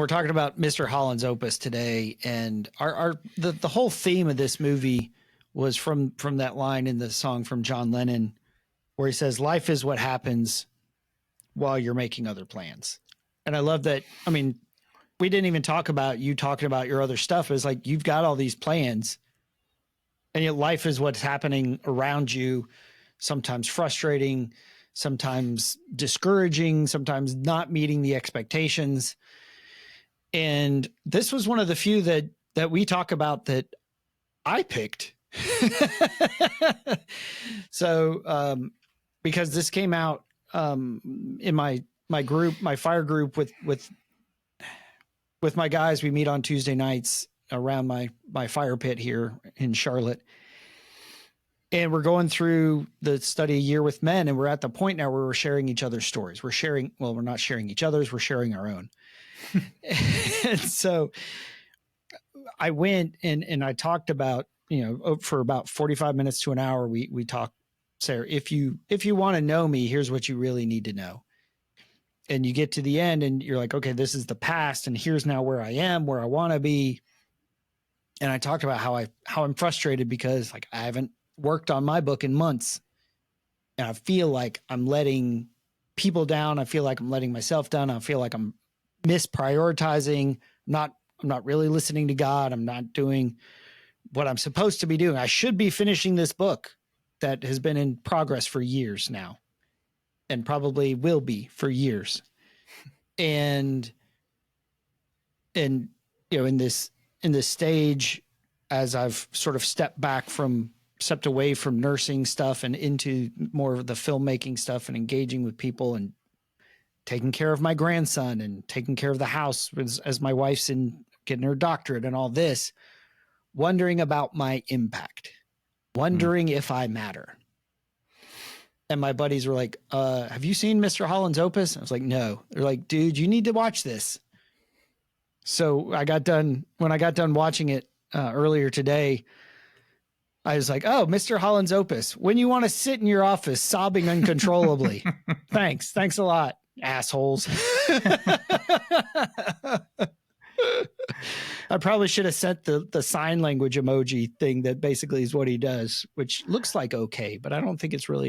We're talking about Mr. Holland's Opus today, and the whole theme of this movie was from that line in the song from John Lennon, where he says, "Life is what happens while you're making other plans." And I love that. I mean, we didn't even talk about you talking about your other stuff. It's like you've got all these plans, and yet life is what's happening around you. Sometimes frustrating, sometimes discouraging, sometimes not meeting the expectations. And this was one of the few that we talk about that I picked. So, because this came out in my group, my fire group with my guys, we meet on Tuesday nights around my fire pit here in Charlotte. And we're going through the study A Year with Men, and we're at the point now where we're sharing each other's stories. We're not sharing each other's, we're sharing our own. And so I went and I talked about, for about 45 minutes to an hour, we talked, Sarah, if you want to know me, here's what you really need to know. And you get to the end and you're like, okay, this is the past, and here's now where I am, where I want to be. And I talked about how I'm frustrated because like I haven't worked on my book in months, and I feel like I'm letting people down. I feel like I'm letting myself down. I feel like I'm misprioritizing. I'm not really listening to God. I'm not doing what I'm supposed to be doing. I should be finishing this book that has been in progress for years now, and probably will be for years. And in this stage, as I've sort of stepped away from nursing stuff and into more of the filmmaking stuff and engaging with people and taking care of my grandson and taking care of the house as my wife's in getting her doctorate and all this, wondering about my impact, wondering if I matter. And my buddies were like, have you seen Mr. Holland's Opus? I was like, no. They're like, dude, you need to watch this. So when I got done watching it earlier today, I was like, oh, Mr. Holland's Opus, when you want to sit in your office sobbing uncontrollably. Thanks a lot, assholes. I probably should have sent the sign language emoji thing that basically is what he does, which looks like okay, but I don't think it's really okay.